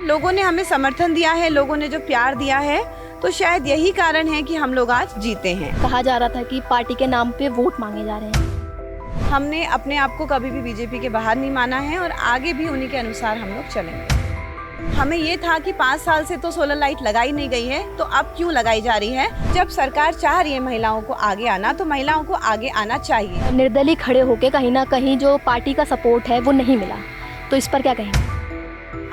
लोगों ने हमें समर्थन दिया है, लोगों ने जो प्यार दिया है, तो शायद यही कारण है कि हम लोग आज जीते हैं। कहा जा रहा था कि पार्टी के नाम पे वोट मांगे जा रहे हैं। हमने अपने आप को कभी भी बीजेपी के बाहर नहीं माना है और आगे भी उन्हीं के अनुसार हम लोग चलेंगे। हमें ये था कि 5 साल से तो सोलर लाइट लगाई नहीं गई है, तो अब क्यों लगाई जा रही है? जब सरकार चाह रही है महिलाओं को आगे आना, तो महिलाओं को आगे आना चाहिए। निर्दलीय खड़े होके कहीं ना कहीं जो पार्टी का सपोर्ट है वो नहीं मिला, तो इस पर क्या कहेंगे?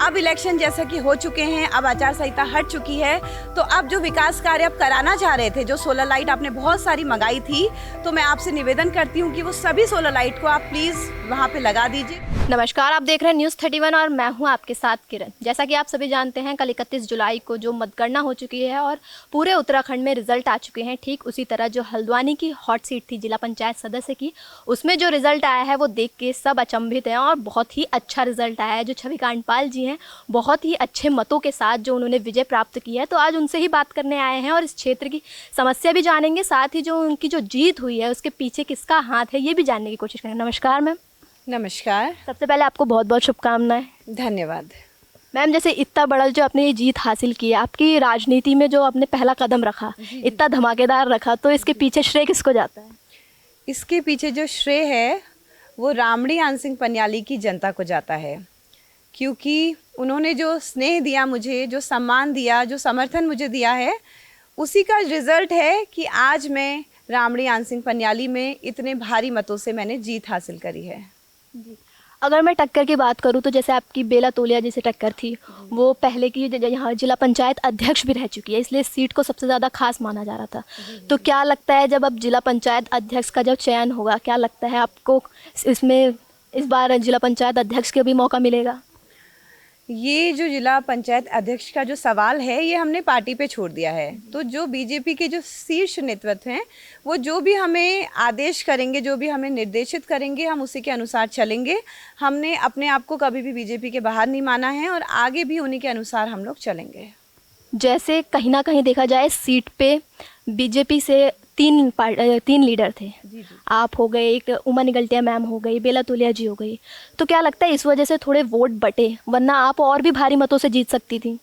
अब इलेक्शन जैसा कि हो चुके हैं, अब आचार संहिता हट चुकी है, तो अब जो विकास कार्य आप कराना चाह रहे थे, जो सोलर लाइट आपने बहुत सारी मंगाई थी, तो मैं आपसे निवेदन करती हूँ कि वो सभी सोलर लाइट को आप प्लीज़ वहाँ पे लगा दीजिए। नमस्कार, आप देख रहे हैं न्यूज़ 31 और मैं हूं आपके साथ किरण। जैसा कि आप सभी जानते हैं, कल 31 जुलाई को जो मतगणना हो चुकी है और पूरे उत्तराखंड में रिजल्ट आ चुके हैं। ठीक उसी तरह जो हल्द्वानी की हॉट सीट थी जिला पंचायत सदस्य की, उसमें जो रिजल्ट आया है वो देख के सब अचंभित हैं और बहुत ही अच्छा रिजल्ट आया है। जो छवि कांडपाल जी हैं, बहुत ही अच्छे मतों के साथ जो उन्होंने विजय प्राप्त की है, तो आज उनसे ही बात करने आए हैं और इस क्षेत्र की समस्या भी जानेंगे, साथ ही जो उनकी जो जीत हुई है उसके पीछे किसका हाथ है ये भी जानने की कोशिश करेंगे। नमस्कार मैम। नमस्कार। सबसे पहले आपको बहुत बहुत शुभकामनाएं। धन्यवाद मैम, जैसे इतना बड़ा जो आपने ये जीत हासिल की है, आपकी राजनीति में जो आपने पहला कदम रखा, इतना धमाकेदार रखा, तो इसके पीछे श्रेय किसको जाता है? इसके पीछे जो श्रेय है वो रामड़ी आनसिंह पन्याली की जनता को जाता है, क्योंकि उन्होंने जो स्नेह दिया मुझे, जो सम्मान दिया, जो समर्थन मुझे दिया है, उसी का रिजल्ट है कि आज मैं रामड़ी आनसिंह पन्याली में इतने भारी मतों से मैंने जीत हासिल करी है। अगर मैं टक्कर की बात करूं तो जैसे आपकी बेला तोलिया जैसे टक्कर थी, वो पहले की यहाँ जिला पंचायत अध्यक्ष भी रह चुकी है, इसलिए इस सीट को सबसे ज़्यादा खास माना जा रहा था। तो क्या लगता है जब अब जिला पंचायत अध्यक्ष का जब चयन होगा, क्या लगता है आपको इसमें इस बार जिला पंचायत अध्यक्ष के भी मौका मिलेगा? ये जो जिला पंचायत अध्यक्ष का जो सवाल है, ये हमने पार्टी पे छोड़ दिया है। तो जो बीजेपी के जो शीर्ष नेतृत्व हैं, वो जो भी हमें आदेश करेंगे, जो भी हमें निर्देशित करेंगे, हम उसी के अनुसार चलेंगे। हमने अपने आप को कभी भी बीजेपी के बाहर नहीं माना है और आगे भी उन्हीं के अनुसार हम लोग चलेंगे। जैसे कहीं ना कहीं देखा जाए, सीट पे बीजेपी से तीन लीडर थे। आप हो गए, एक उमा निगलटिया मैम हो गई, बेला तोलिया जी हो गई, तो क्या लगता है इस वजह से थोड़े वोट बटे, वरना आप और भी भारी मतों से जीत सकती थी?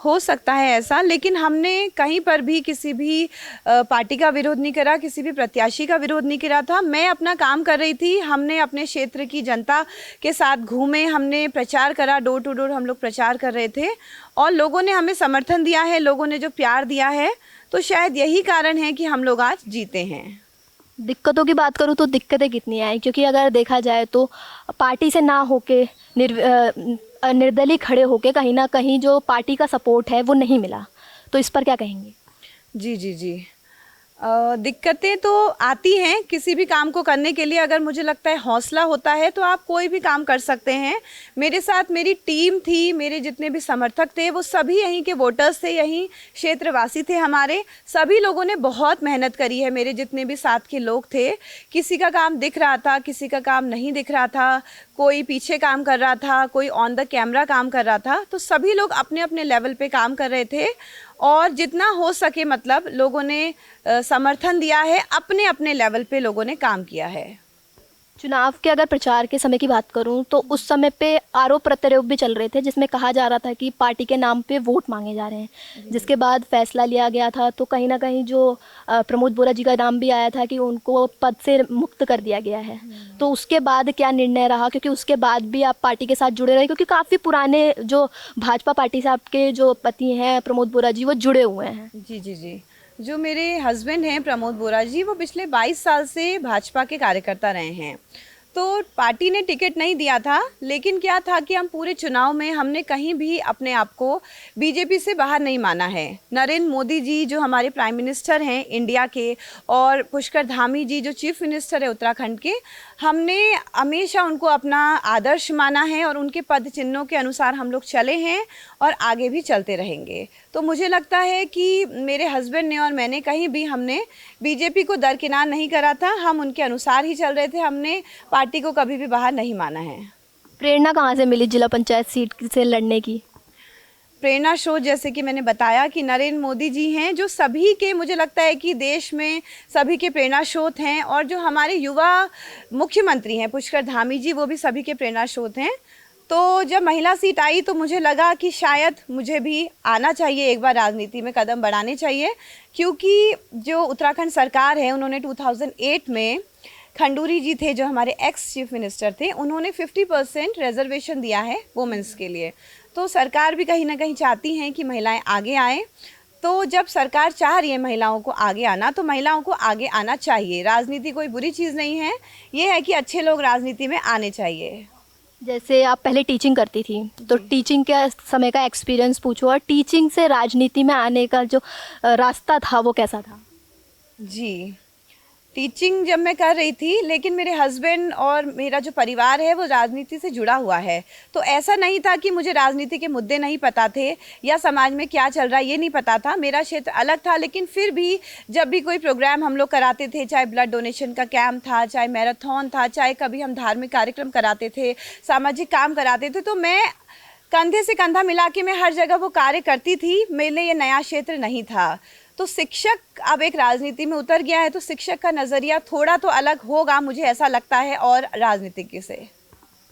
हो सकता है ऐसा, लेकिन हमने कहीं पर भी किसी भी पार्टी का विरोध नहीं करा, किसी भी प्रत्याशी का विरोध नहीं करा था। मैं अपना काम कर रही थी। हमने अपने क्षेत्र की जनता के साथ घूमे, हमने प्रचार करा, डोर टू डोर हम लोग प्रचार कर रहे थे और लोगों ने हमें समर्थन दिया है, लोगों ने जो प्यार दिया है, तो शायद यही कारण है कि हम लोग आज जीते हैं। दिक्कतों की बात करूँ तो दिक्कतें कितनी आई, क्योंकि अगर देखा जाए तो पार्टी से ना होके निर्दलीय खड़े होके कहीं ना कहीं जो पार्टी का सपोर्ट है वो नहीं मिला, तो इस पर क्या कहेंगे? जी। दिक्कतें तो आती हैं किसी भी काम को करने के लिए। अगर मुझे लगता है हौसला होता है तो आप कोई भी काम कर सकते हैं। मेरे साथ मेरी टीम थी, मेरे जितने भी समर्थक थे वो सभी यहीं के वोटर्स थे, यहीं क्षेत्रवासी थे हमारे। सभी लोगों ने बहुत मेहनत करी है। मेरे जितने भी साथ के लोग थे, किसी का काम दिख रहा था, किसी का काम नहीं दिख रहा था, कोई पीछे काम कर रहा था, कोई ऑन द कैमरा काम कर रहा था, तो सभी लोग अपने अपने लेवल पे काम कर रहे थे और जितना हो सके मतलब लोगों ने समर्थन दिया है, अपने अपने लेवल पे लोगों ने काम किया है। चुनाव के अगर प्रचार के समय की बात करूं तो उस समय पे आरोप प्रत्यारोप भी चल रहे थे, जिसमें कहा जा रहा था कि पार्टी के नाम पे वोट मांगे जा रहे हैं, जिसके बाद फैसला लिया गया था। तो कहीं ना कहीं जो प्रमोद बोरा जी का नाम भी आया था कि उनको पद से मुक्त कर दिया गया है, तो उसके बाद क्या निर्णय रहा? क्योंकि उसके बाद भी आप पार्टी के साथ जुड़े रहे, क्योंकि काफ़ी पुराने जो भाजपा पार्टी से आपके जो पति हैं प्रमोद बोरा जी, वो जुड़े हुए हैं। जी। जो मेरे हस्बैंड हैं प्रमोद बोरा जी, वो पिछले 22 साल से भाजपा के कार्यकर्ता रहे हैं। तो पार्टी ने टिकट नहीं दिया था, लेकिन क्या था कि हम पूरे चुनाव में हमने कहीं भी अपने आप को बीजेपी से बाहर नहीं माना है। नरेंद्र मोदी जी जो हमारे प्राइम मिनिस्टर हैं इंडिया के, और पुष्कर धामी जी जो चीफ मिनिस्टर है उत्तराखंड के, हमने हमेशा उनको अपना आदर्श माना है और उनके पद चिन्हों के अनुसार हम लोग चले हैं और आगे भी चलते रहेंगे। तो मुझे लगता है कि मेरे हस्बैंड ने और मैंने कहीं भी हमने बीजेपी को दरकिनार नहीं करा था, हम उनके अनुसार ही चल रहे थे। हमने पार्टी को कभी भी बाहर नहीं माना है। प्रेरणा कहाँ से मिली जिला पंचायत सीट से लड़ने की? प्रेरणा स्रोत जैसे कि मैंने बताया कि नरेंद्र मोदी जी हैं, जो सभी के, मुझे लगता है कि देश में सभी के प्रेरणा स्रोत हैं, और जो हमारे युवा मुख्यमंत्री हैं पुष्कर धामी जी, वो भी सभी के प्रेरणा स्रोत हैं। तो तो जब महिला सीट आई तो मुझे लगा कि शायद मुझे भी आना चाहिए, एक बार राजनीति में कदम बढ़ाने चाहिए, क्योंकि जो उत्तराखंड सरकार है उन्होंने 2008 में खंडूरी जी थे जो हमारे एक्स चीफ मिनिस्टर थे, उन्होंने 50% रिजर्वेशन दिया है वुमेंस के लिए। तो सरकार भी कहीं ना कहीं चाहती हैं कि महिलाएं आगे आएँ। तो जब सरकार चाह रही है महिलाओं को आगे आना, तो महिलाओं को आगे आना चाहिए। राजनीति कोई बुरी चीज़ नहीं है, ये है कि अच्छे लोग राजनीति में आने चाहिए। जैसे आप पहले टीचिंग करती थी, तो टीचिंग के समय का एक्सपीरियंस पूछो, और टीचिंग से राजनीति में आने का जो रास्ता था वो कैसा था? जी, टीचिंग जब मैं कर रही थी, लेकिन मेरे हस्बैंड और मेरा जो परिवार है वो राजनीति से जुड़ा हुआ है। तो ऐसा नहीं था कि मुझे राजनीति के मुद्दे नहीं पता थे या समाज में क्या चल रहा है ये नहीं पता था। मेरा क्षेत्र अलग था, लेकिन फिर भी जब भी कोई प्रोग्राम हम लोग कराते थे, चाहे ब्लड डोनेशन का कैंप था, चाहे मैराथन था, चाहे कभी हम धार्मिक कार्यक्रम कराते थे, सामाजिक काम कराते थे, तो मैं कंधे से कंधा मिला के मैं हर जगह वो कार्य करती थी। मेरे लिए ये नया क्षेत्र नहीं था। तो शिक्षक अब एक राजनीति में उतर गया है, तो शिक्षक का नज़रिया थोड़ा तो अलग होगा, मुझे ऐसा लगता है, और राजनीतिज्ञ से।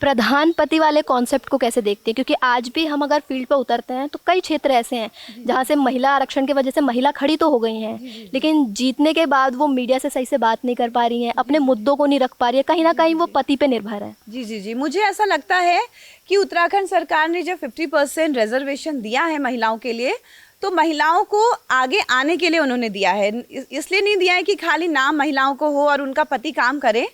प्रधानपति वाले कॉन्सेप्ट को कैसे देखते हैं? क्योंकि आज भी हम अगर फील्ड पे उतरते हैं तो कई क्षेत्र ऐसे हैं जहाँ से महिला आरक्षण की वजह से महिला खड़ी तो हो गई हैं, लेकिन जीतने के बाद वो मीडिया से सही से बात नहीं कर पा रही हैं, अपने मुद्दों को नहीं रख पा रही है, कहीं ना कहीं वो पति पे निर्भर है। जी जी जी, मुझे ऐसा लगता है कि उत्तराखंड सरकार ने जब 50% रिजर्वेशन दिया है महिलाओं के लिए, तो महिलाओं को आगे आने के लिए उन्होंने दिया है। इसलिए नहीं दिया है कि खाली नाम महिलाओं को हो और उनका पति काम करे।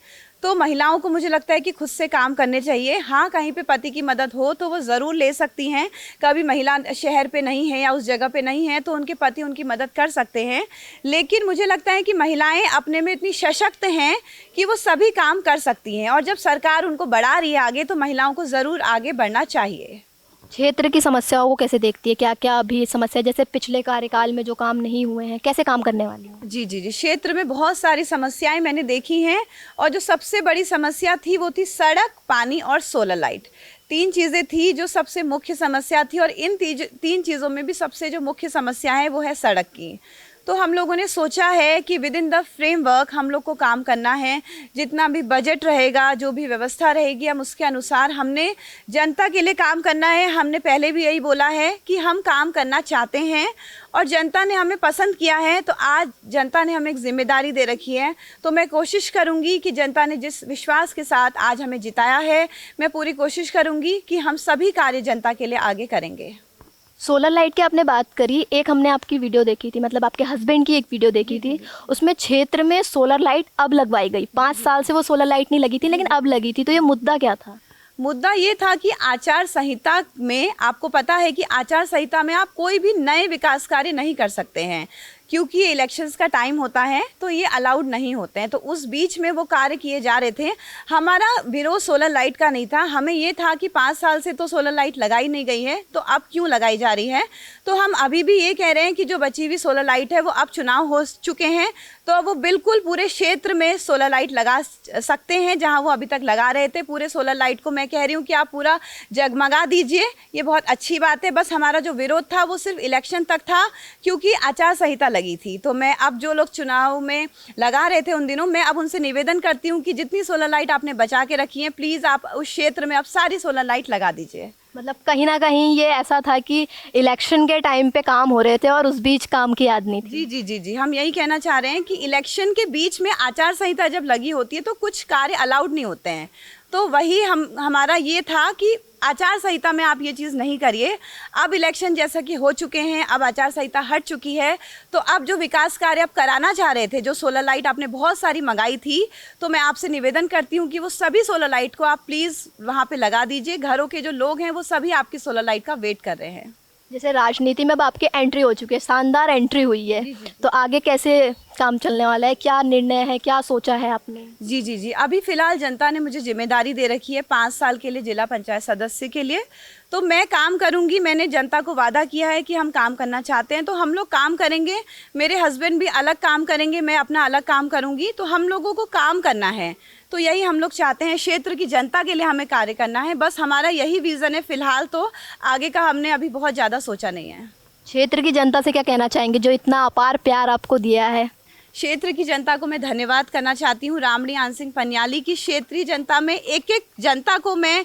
तो महिलाओं को मुझे लगता है कि खुद से काम करने चाहिए। हाँ, कहीं पे पति की मदद हो तो वो ज़रूर ले सकती हैं। कभी महिला शहर पे नहीं है या उस जगह पे नहीं है तो उनके पति उनकी मदद कर सकते हैं। लेकिन मुझे लगता है कि महिलाएं अपने में इतनी सशक्त हैं कि वो सभी काम कर सकती हैं, और जब सरकार उनको बढ़ा रही है आगे, तो महिलाओं को ज़रूर आगे बढ़ना चाहिए। क्षेत्र की समस्याओं को कैसे देखती है? क्या क्या अभी समस्या, जैसे पिछले कार्यकाल में जो काम नहीं हुए हैं, कैसे काम करने वाली हैं? जी जी जी, क्षेत्र में बहुत सारी समस्याएं मैंने देखी हैं, और जो सबसे बड़ी समस्या थी वो थी सड़क, पानी और सोलर लाइट। 3 चीज़ें थी जो सबसे मुख्य समस्या थी, और इन 3 चीज़ों में भी सबसे जो मुख्य समस्या है वो है सड़क की। तो हम लोगों ने सोचा है कि विद इन द फ्रेमवर्क हम लोग को काम करना है। जितना भी बजट रहेगा, जो भी व्यवस्था रहेगी, हम उसके अनुसार हमने जनता के लिए काम करना है। हमने पहले भी यही बोला है कि हम काम करना चाहते हैं, और जनता ने हमें पसंद किया है, तो आज जनता ने हमें एक जिम्मेदारी दे रखी है। तो मैं कोशिश करूंगी कि जनता ने जिस विश्वास के साथ आज हमें जिताया है, मैं पूरी कोशिश करूंगी कि हम सभी कार्य जनता के लिए आगे करेंगे। सोलर लाइट की आपने बात करी, एक हमने आपकी वीडियो देखी थी, मतलब आपके हस्बैंड की एक वीडियो देखी थी, उसमें क्षेत्र में सोलर लाइट अब लगवाई गई। 5 साल से वो सोलर लाइट नहीं लगी थी, लेकिन अब लगी थी, तो ये मुद्दा क्या था? मुद्दा ये था कि आचार संहिता में, आपको पता है कि आचार संहिता में आप कोई भी नए विकास कार्य नहीं कर सकते हैं, क्योंकि ये इलेक्शंस का टाइम होता है, तो ये अलाउड नहीं होते हैं। तो उस बीच में वो कार्य किए जा रहे थे। हमारा विरोध सोलर लाइट का नहीं था, हमें ये था कि 5 साल से तो सोलर लाइट लगाई नहीं गई है, तो अब क्यों लगाई जा रही है। तो हम अभी भी ये कह रहे हैं कि जो बची हुई सोलर लाइट है वो अब चुनाव हो चुके हैं, तो वो बिल्कुल पूरे क्षेत्र में सोलर लाइट लगा सकते हैं जहाँ वो अभी तक लगा रहे थे। पूरे सोलर लाइट को मैं कह रही हूँ कि आप पूरा जगमगा दीजिए, ये बहुत अच्छी बात है। बस हमारा जो विरोध था वो सिर्फ इलेक्शन तक था, क्योंकि आचार संहिता लगी थी। तो मैं अब जो लोग चुनाव में लगा रहे थे उन दिनों, मैं अब उनसे निवेदन करती हूँ कि जितनी सोलर लाइट आपने बचा के रखी है, प्लीज़ आप उस क्षेत्र में अब सारी सोलर लाइट लगा दीजिए। मतलब कहीं ना कहीं ये ऐसा था कि इलेक्शन के टाइम पे काम हो रहे थे और उस बीच काम की याद नहीं थी। जी जी जी जी, हम यही कहना चाह रहे हैं कि इलेक्शन के बीच में आचार संहिता जब लगी होती है तो कुछ कार्य अलाउड नहीं होते हैं। तो वही हमारा ये था कि आचार संहिता में आप ये चीज़ नहीं करिए। अब इलेक्शन जैसा कि हो चुके हैं, अब आचार संहिता हट चुकी है, तो अब जो विकास कार्य आप कराना चाह रहे थे, जो सोलर लाइट आपने बहुत सारी मंगाई थी, तो मैं आपसे निवेदन करती हूँ कि वो सभी सोलर लाइट को आप प्लीज़ वहाँ पे लगा दीजिए। घरों के जो लोग हैं वो सभी आपकी सोलर लाइट का वेट कर रहे हैं। जैसे राजनीति में अब आपकी एंट्री हो चुकी है, शानदार एंट्री हुई है, तो आगे कैसे काम चलने वाला है? क्या निर्णय है, क्या सोचा है आपने? जी जी जी, अभी फ़िलहाल जनता ने मुझे जिम्मेदारी दे रखी है 5 साल के लिए जिला पंचायत सदस्य के लिए, तो मैं काम करूंगी। मैंने जनता को वादा किया है कि हम काम करना चाहते हैं, तो हम लोग काम करेंगे। मेरे हस्बैंड भी अलग काम करेंगे, मैं अपना अलग काम करूंगी, तो हम लोगों को काम करना है। तो यही हम लोग चाहते हैं, क्षेत्र की जनता के लिए हमें कार्य करना है। बस हमारा यही विज़न है फ़िलहाल, तो आगे का हमने अभी बहुत ज़्यादा सोचा नहीं है। क्षेत्र की जनता से क्या कहना चाहेंगे जो इतना अपार प्यार आपको दिया है? क्षेत्र की जनता को मैं धन्यवाद करना चाहती हूँ। रामणी आनसिंह पन्याली की क्षेत्रीय जनता में एक एक जनता को मैं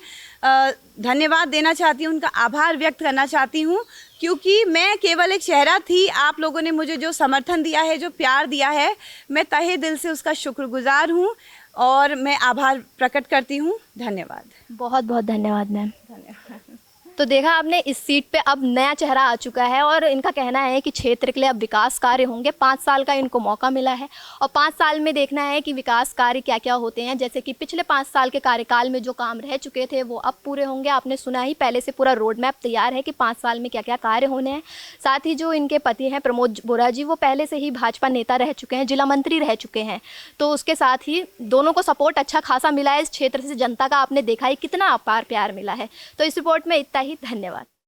धन्यवाद देना चाहती हूँ, उनका आभार व्यक्त करना चाहती हूँ, क्योंकि मैं केवल एक चेहरा थी। आप लोगों ने मुझे जो समर्थन दिया है, जो प्यार दिया है, मैं तहे दिल से उसका शुक्रगुजार हूँ और मैं आभार प्रकट करती हूँ। धन्यवाद। बहुत बहुत धन्यवाद मैम। धन्यवाद। तो देखा आपने, इस सीट पे अब नया चेहरा आ चुका है और इनका कहना है कि क्षेत्र के लिए अब विकास कार्य होंगे। 5 साल का इनको मौका मिला है और 5 साल में देखना है कि विकास कार्य क्या क्या होते हैं। जैसे कि पिछले 5 साल के कार्यकाल में जो काम रह चुके थे वो अब पूरे होंगे। आपने सुना ही, पहले से पूरा रोड मैप तैयार है कि 5 साल में क्या क्या कार्य होने हैं। साथ ही जो इनके पति हैं प्रमोद बोरा जी, वो पहले से ही भाजपा नेता रह चुके हैं, जिला मंत्री रह चुके हैं। तो उसके साथ ही दोनों को सपोर्ट अच्छा खासा मिला है इस क्षेत्र से। जनता का आपने देखा ही कितना अपार प्यार मिला है। तो इस रिपोर्ट में इतना ही। धन्यवाद।